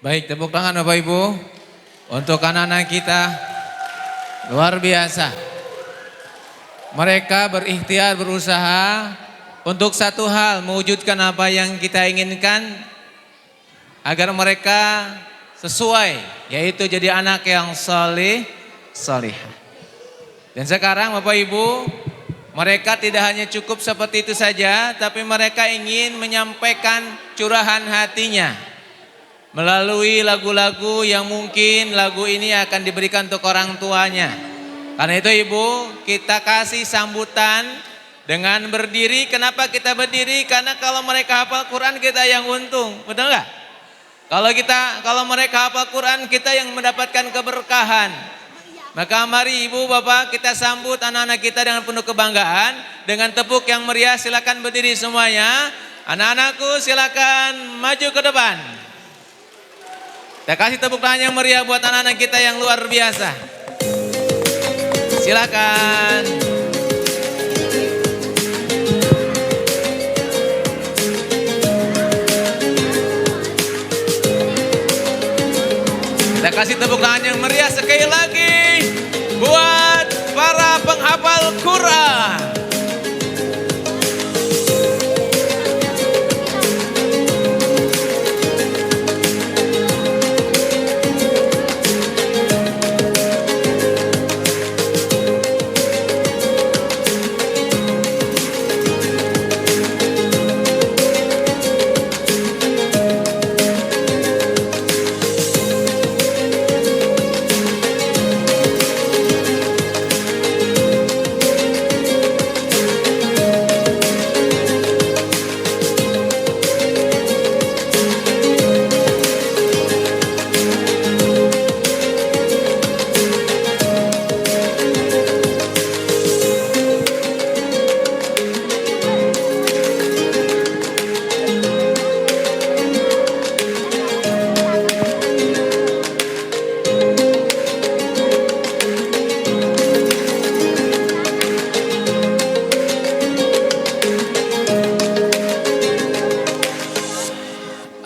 Speaker 2: Baik, tepuk tangan Bapak Ibu untuk anak-anak kita, luar biasa. Mereka berikhtiar, berusaha untuk satu hal, mewujudkan apa yang kita inginkan agar mereka sesuai, yaitu jadi anak yang soleh, solehah. Dan sekarang Bapak Ibu, mereka tidak hanya cukup seperti itu saja, tapi mereka ingin menyampaikan curahan hatinya melalui lagu-lagu yang mungkin lagu ini akan diberikan untuk orang tuanya. Karena itu Ibu, kita kasih sambutan dengan berdiri. Kenapa kita berdiri? Karena kalau mereka hafal Quran kita yang untung, betul nggak? Kalau mereka hafal Quran kita yang mendapatkan keberkahan. Maka mari Ibu Bapak kita sambut anak-anak kita dengan penuh kebanggaan. Dengan tepuk yang meriah, silakan berdiri semuanya. Anak-anakku silakan maju ke depan. Kita kasih tepuk tangan yang meriah buat anak-anak kita yang luar biasa. Silakan.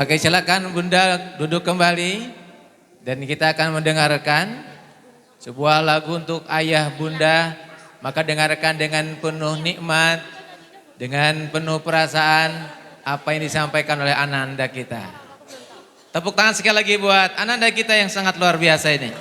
Speaker 2: Oke, silakan Bunda duduk kembali dan kita akan mendengarkan sebuah lagu untuk ayah Bunda. Maka dengarkan dengan penuh nikmat, dengan penuh perasaan apa yang disampaikan oleh ananda kita. Tepuk tangan sekali lagi buat ananda kita yang sangat luar biasa ini.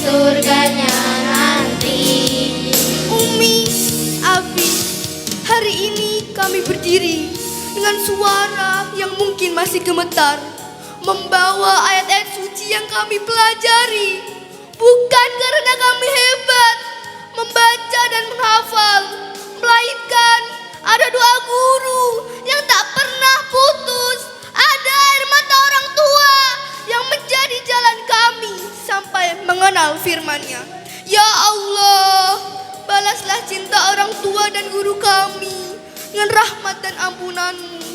Speaker 9: surganya nanti.
Speaker 10: Umi, Abi, hari ini kami berdiri dengan suara yang mungkin masih gemetar. membawa ayat-ayat suci yang kami pelajari. Bukan karena kami hebat membaca dan menghafal, melainkan ada doa guru yang tak pernah putus. Ada air mata orang tua yang menjadi jalan kami sampai mengenal firman-Nya. Ya Allah, balaslah cinta orang tua dan guru kami dengan rahmat dan ampunan-Mu.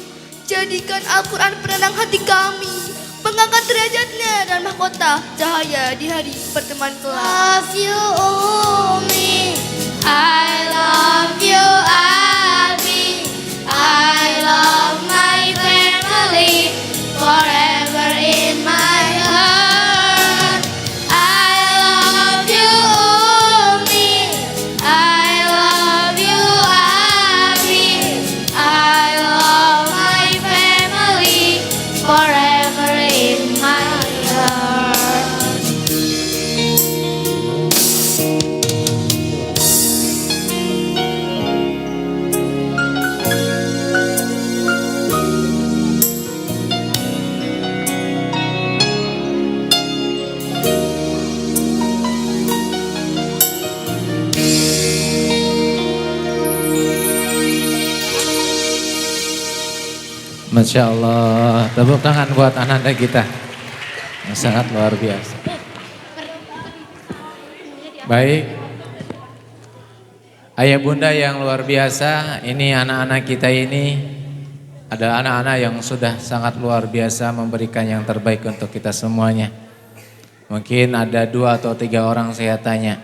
Speaker 10: Jadikan Al-Quran penenang hati kami, mengangkat derajatnya dan mahkota cahaya di hari pertemuan kelak.
Speaker 9: Love you, Umi. I love you, Abi. I love my family forever in my heart. I love you, Umi. I love you, Abi. I love my family forever in my heart.
Speaker 2: Masya Allah, tepuk tangan buat anak-anak kita yang sangat luar biasa. Baik, ayah bunda yang luar biasa, ini anak-anak kita ini ada anak-anak yang sudah sangat luar biasa memberikan yang terbaik untuk kita semuanya. Mungkin ada 2 atau 3 orang saya tanya,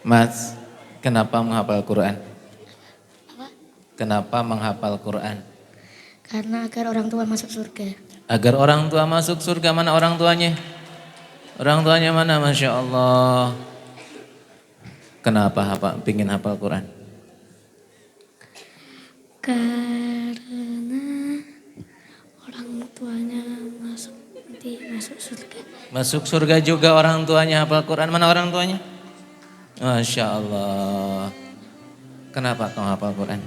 Speaker 2: Mas, kenapa menghafal Quran? Kenapa menghafal Quran?
Speaker 9: Karena agar orang tua masuk surga.
Speaker 2: Agar orang tua masuk surga. Mana orang tuanya? Orang tuanya mana? Masya Allah. Kenapa pingin hafal Quran?
Speaker 9: Karena orang tuanya nanti masuk surga.
Speaker 2: Masuk surga juga orang tuanya hafal Quran. Mana orang tuanya? Masya Allah. Kenapa kau hafal Quran?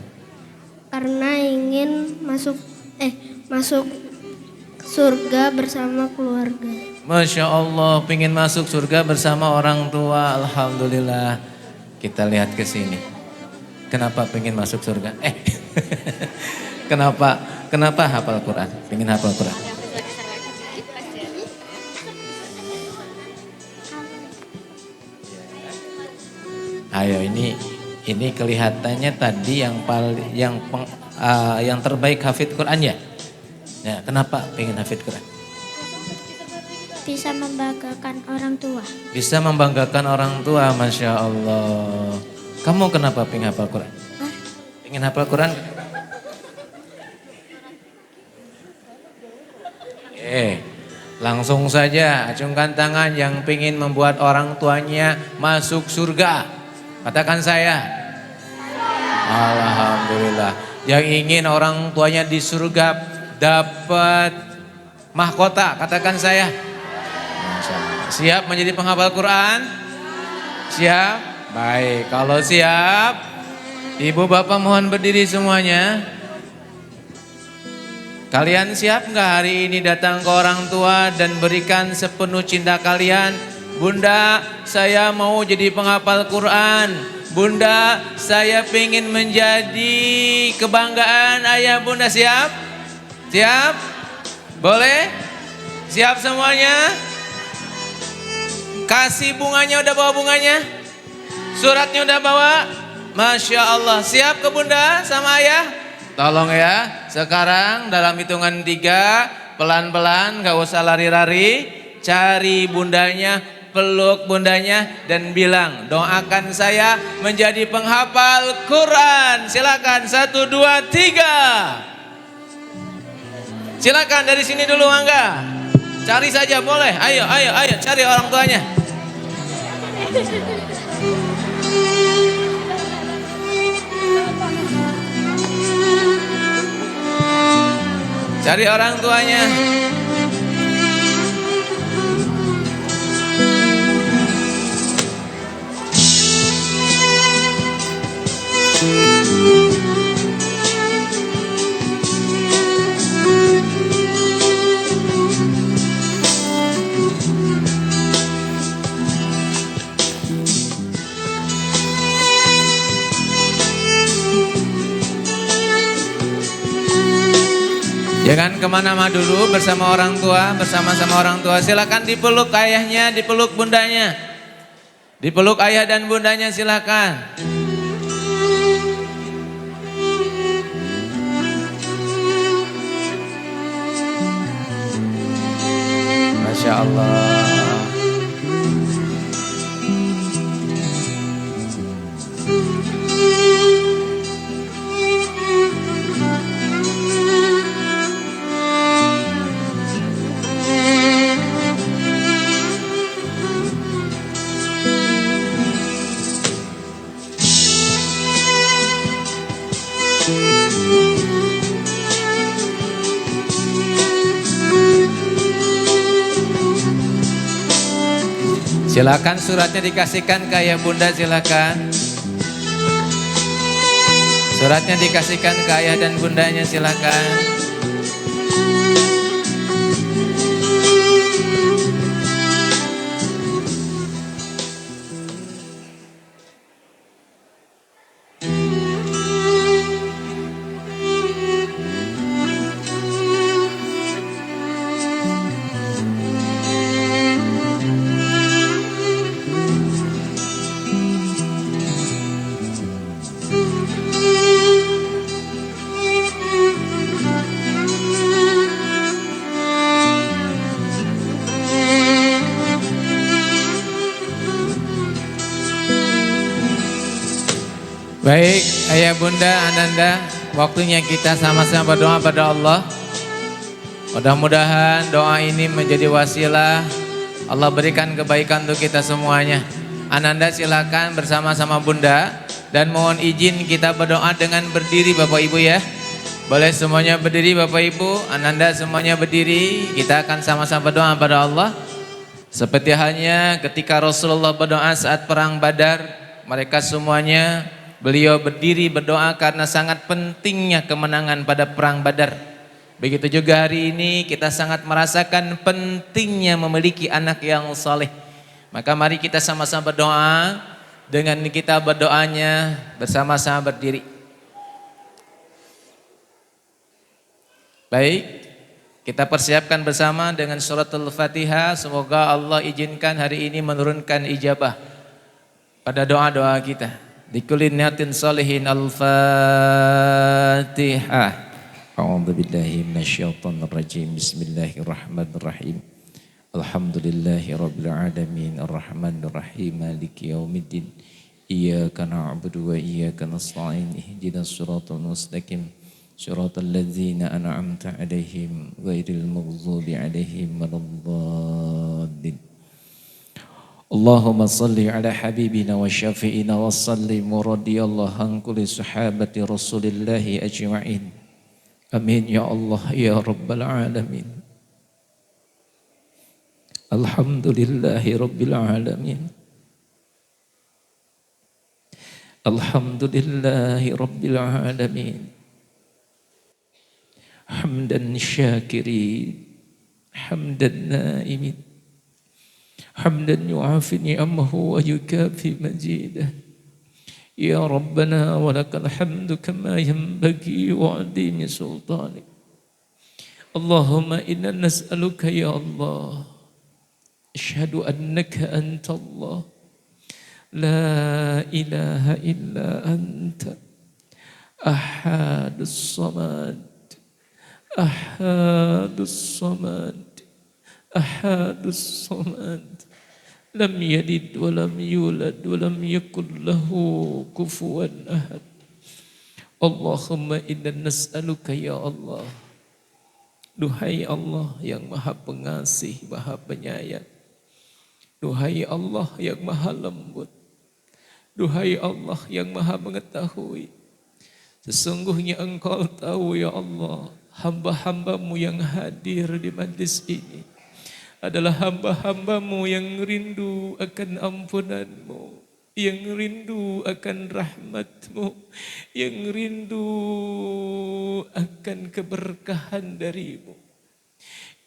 Speaker 9: Karena ingin masuk surga bersama keluarga.
Speaker 2: Masya Allah, pingin masuk surga bersama orang tua. Alhamdulillah. Kita lihat ke sini. Kenapa pingin masuk surga? Kenapa hafal Quran? Pingin hafal Quran? Ayo ini kelihatannya tadi yang terbaik hafid Quran ya? Ya, kenapa pengen hafid Quran?
Speaker 9: Bisa membanggakan orang tua.
Speaker 2: Bisa membanggakan orang tua, Masya Allah. Kamu kenapa pengen hafal Quran? Pengen hafal Quran? Langsung saja acungkan tangan yang pengen membuat orang tuanya masuk surga. Katakan saya. Alhamdulillah. Yang ingin orang tuanya di surga dapat mahkota, katakan saya. Siap menjadi penghafal Quran? Siap? Baik, kalau siap, ibu bapak mohon berdiri semuanya. Kalian siap nggak hari ini datang ke orang tua dan berikan sepenuh cinta kalian? Bunda, saya mau jadi penghafal Quran. Bunda, saya pengen menjadi kebanggaan ayah bunda. Siap? Siap? Boleh? Siap semuanya? Kasih bunganya, udah bawa bunganya? Suratnya udah bawa? Masya Allah. Siap ke bunda sama ayah? Tolong ya, sekarang dalam hitungan 3, pelan-pelan, gak usah lari-lari. Cari bundanya, peluk bundanya dan bilang, doakan saya menjadi penghafal Quran. Silakan 1, 2, 3. Silakan dari sini dulu Angga. Cari saja boleh. Ayo cari orang tuanya. Cari orang tuanya. Jangan kemana-mana dulu, bersama orang tua, bersama-sama orang tua. Silakan dipeluk ayahnya, dipeluk bundanya. Dipeluk ayah dan bundanya, silakan. Masya Allah. Silakan suratnya dikasihkan ke ayah bunda, silakan. Suratnya dikasihkan ke ayah dan bundanya, silakan. Baik, ayah bunda, ananda, waktunya kita sama-sama berdoa pada Allah. Mudah-mudahan doa ini menjadi wasilah Allah berikan kebaikan untuk kita semuanya. Ananda silakan bersama-sama bunda, dan mohon izin kita berdoa dengan berdiri Bapak Ibu ya. Boleh semuanya berdiri Bapak Ibu, Ananda semuanya berdiri. Kita akan sama-sama berdoa pada Allah. Seperti halnya ketika Rasulullah berdoa saat perang Badar, mereka semuanya beliau berdiri berdoa karena sangat pentingnya kemenangan pada perang Badar. Begitu juga hari ini kita sangat merasakan pentingnya memiliki anak yang saleh. Maka mari kita sama-sama berdoa. Dengan kita berdoanya bersama-sama berdiri. Baik, kita persiapkan bersama dengan suratul Fatihah. Semoga Allah izinkan hari ini menurunkan ijabah pada doa-doa kita. Likulli niyatin salihin. Al-Fatihah. A'udzu billahi minasyaitonir rajim. Bismillahirrahmanirrahim. Alhamdulillahirabbil alamin arrahmanir rahim maliki yaumiddin. Iyyaka na'budu wa iyyaka nasta'in. Ihdinas siratal mustaqim. Siratal ladzina an'amta 'alaihim ghairil maghdubi 'alaihim waladdallin. Allahumma salli ala habibina wa syafi'ina wa sallim wa radiyallahu an kulli sahabati rasulillahi ajma'in. Amin ya Allah ya rabbal alamin. Alhamdulillahi rabbil alamin. Alhamdulillahi rabbil alamin. Hamdan syakirin, hamdan naimin. حمدا يعافي نعمه ويكافي مزيده يا ربنا ولك الحمد كما ينبغي وعظيم سلطانك اللهم إنا نسألك يا الله أشهد أنك أنت الله لا إله إلا أنت أحد الصمد أحد الصمد أحد الصمد لم يلد ولم يولد ولم يكن له كفوا أحد اللهم إنا نسألك يا الله. Duhai Allah yang maha pengasih, maha penyayang. Duhai Allah yang maha lembut. Duhai Allah yang maha mengetahui. Sesungguhnya Engkau tahu ya Allah, hamba-hambamu yang hadir di majlis ini adalah hamba-hambamu yang rindu akan ampunanmu, yang rindu akan rahmatmu, yang rindu akan keberkahan darimu,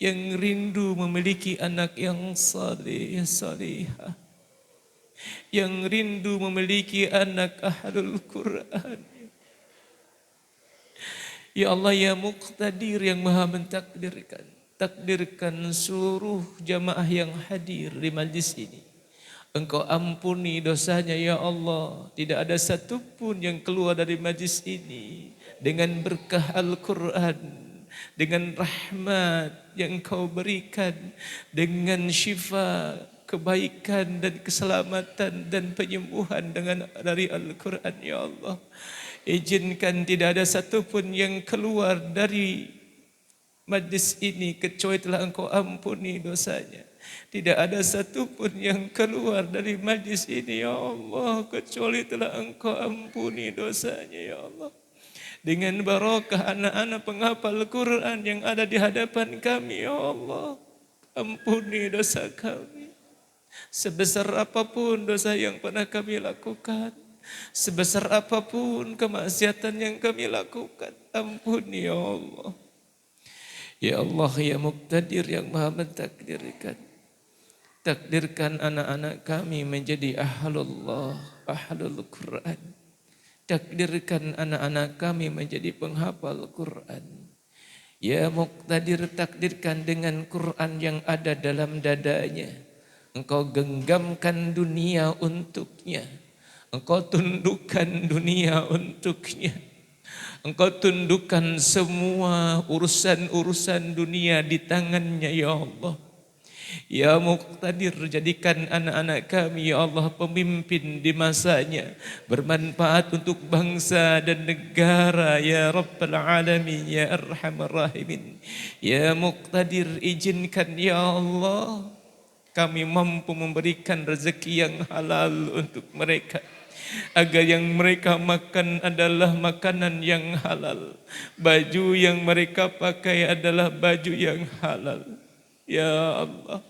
Speaker 2: yang rindu memiliki anak yang saleh, salihah, yang rindu memiliki anak ahlul Quran, Ya Allah ya Muqtadir yang maha mentakdirkan. Takdirkan seluruh jamaah yang hadir di majlis ini. Engkau ampuni dosanya ya Allah. Tidak ada satupun yang keluar dari majlis ini dengan berkah Al-Quran, dengan rahmat yang Engkau berikan, dengan syifa, kebaikan dan keselamatan dan penyembuhan dari Al-Quran ya Allah. Izinkan tidak ada satupun yang keluar dari majlis ini kecuali telah Engkau ampuni dosanya. Tidak ada satupun yang keluar dari majlis ini ya Allah kecuali telah Engkau ampuni dosanya ya Allah. Dengan barakah anak-anak penghafal Quran yang ada di hadapan kami ya Allah, ampuni dosa kami. Sebesar apapun dosa yang pernah kami lakukan, sebesar apapun kemaksiatan yang kami lakukan, ampuni ya Allah. Ya Allah ya Muqtadir yang maha mentakdirkan. Takdirkan anak-anak kami menjadi ahlullah, ahlul Quran. Takdirkan anak-anak kami menjadi penghafal Quran. Ya Muqtadir, takdirkan dengan Quran yang ada dalam dadanya. Engkau genggamkan dunia untuknya. Engkau tundukkan dunia untuknya. Engkau tundukkan semua urusan-urusan dunia di tangannya ya Allah. Ya Muqtadir, jadikan anak-anak kami ya Allah pemimpin di masanya, bermanfaat untuk bangsa dan negara ya Rabbal Alamin ya Arhamar Rahimin. Ya Muqtadir, izinkan ya Allah kami mampu memberikan rezeki yang halal untuk mereka, agar yang mereka makan adalah makanan yang halal, baju yang mereka pakai adalah baju yang halal. Ya Allah,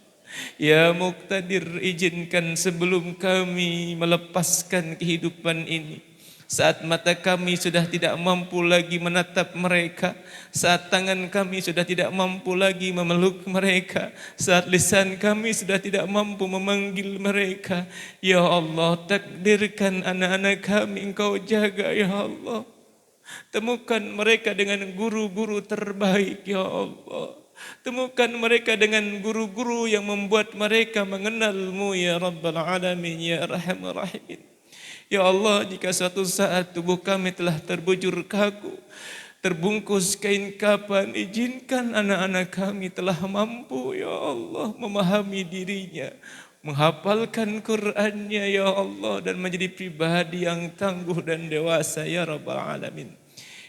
Speaker 2: ya Muqtadir, izinkan sebelum kami melepaskan kehidupan ini, saat mata kami sudah tidak mampu lagi menatap mereka, saat tangan kami sudah tidak mampu lagi memeluk mereka, saat lisan kami sudah tidak mampu memanggil mereka, ya Allah, takdirkan anak-anak kami Engkau jaga ya Allah. Temukan mereka dengan guru-guru terbaik ya Allah. Temukan mereka dengan guru-guru yang membuat mereka mengenal-Mu ya Rabbal Alamin ya Arhamar Rahimin. Ya Allah, jika suatu saat tubuh kami telah terbujur kaku, terbungkus kain kapan, izinkan anak-anak kami telah mampu ya Allah memahami dirinya, menghafalkan Qur'annya ya Allah, dan menjadi pribadi yang tangguh dan dewasa ya Rabbal Alamin.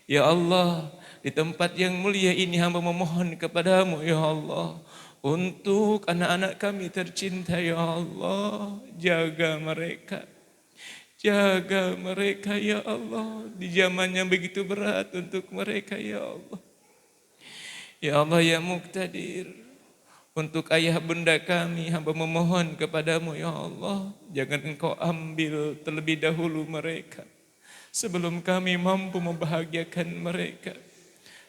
Speaker 2: Ya Allah, di tempat yang mulia ini hamba memohon kepadamu ya Allah, untuk anak-anak kami tercinta ya Allah, jaga mereka. Jaga mereka ya Allah, di zaman yang begitu berat untuk mereka ya Allah. Ya Allah ya Muqtadir, untuk ayah bunda kami hamba memohon kepadamu ya Allah, jangan Engkau ambil terlebih dahulu mereka sebelum kami mampu membahagiakan mereka.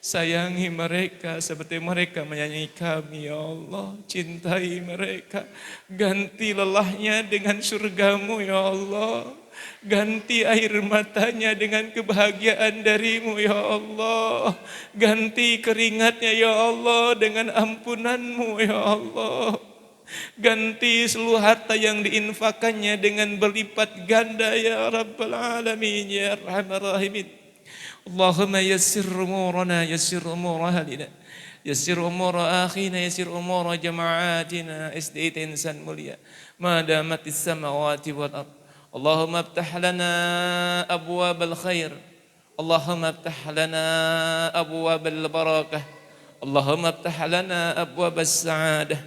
Speaker 2: Sayangi mereka seperti mereka menyayangi kami ya Allah. Cintai mereka, ganti lelahnya dengan surgamu ya Allah. Ganti air matanya dengan kebahagiaan darimu ya Allah. Ganti keringatnya ya Allah dengan ampunanmu ya Allah. Ganti seluruh harta yang diinfakannya dengan berlipat ganda ya Rabbal Alamin ya Arhamar Rahimin. Allahumma yassir umurana, yassir umur ahlina, yassir umur akhina, yassir umur jama'atina, SD insan mulia, ma damatis samawati wal ard. Allahumma aftah lana abwabal khair, Allahumma aftah lana abwabal barakah, Allahumma aftah lana abwabas sa'adah,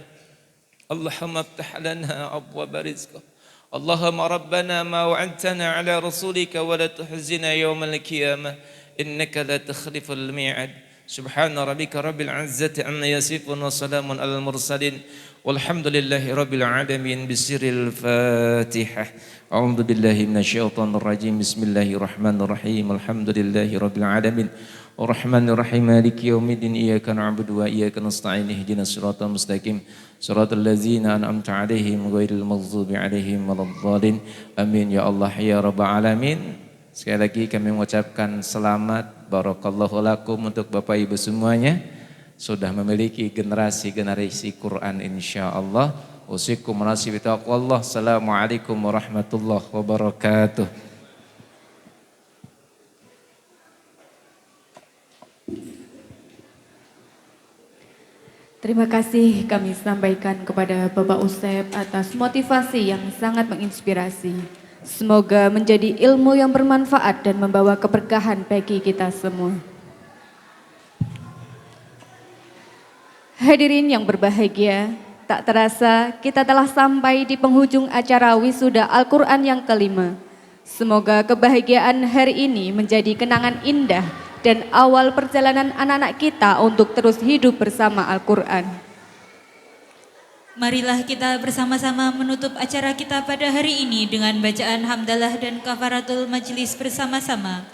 Speaker 2: Allahumma aftah lana abwabal rizqah. Allahumma rabbana ma wa'adtana ala rasulika wa la tuhzina yawmal qiyamah innaka la takhliful mi'ad. Subhana rabbika rabbil izzati amma yasifun wa salamun alal mursalin walhamdulillahi rabbil alamin. Bisiril Fatihah. A'udzu billahi minasyaitonir rajim. Bismillahirrahmanirrahim. Alhamdulillahi rabbil alamin. Ar-Rahmanir Rahim. Maliki yaumiddin. Iyyaka na'budu wa iyyaka nasta'in. Ihdinas siratal mustaqim. Siratal ladzina an'amta 'alaihim ghairil maghdubi 'alaihim waladdallin. Amin ya Allah ya rabbal alamin. Sekali lagi kami mengucapkan selamat barakallahu lakum untuk Bapak Ibu semuanya sudah memiliki generasi-generasi Quran insyaallah. Usikum menasih bitaqwallah. Assalamualaikum warahmatullahi wabarakatuh.
Speaker 11: Terima kasih kami sampaikan kepada Bapak Usep atas motivasi yang sangat menginspirasi. Semoga menjadi ilmu yang bermanfaat dan membawa keberkahan bagi kita semua. Hadirin yang berbahagia, tak terasa kita telah sampai di penghujung acara wisuda Al-Quran yang kelima. Semoga kebahagiaan hari ini menjadi kenangan indah dan awal perjalanan anak-anak kita untuk terus hidup bersama Al-Quran.
Speaker 1: Marilah kita bersama-sama menutup acara kita pada hari ini dengan bacaan hamdalah dan kafaratul majlis bersama-sama.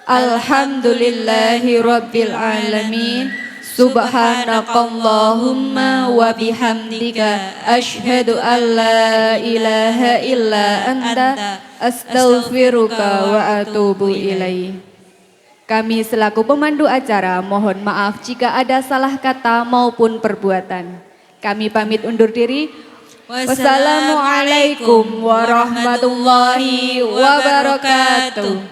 Speaker 11: Alhamdulillahi Rabbil Alamin. Subhanakallahumma wa bihamdika asyhadu an la ilaha illa anta astaghfiruka wa atubu ilaih. Kami selaku pemandu acara mohon maaf jika ada salah kata maupun perbuatan. Kami pamit undur diri. Wassalamualaikum warahmatullahi wabarakatuh.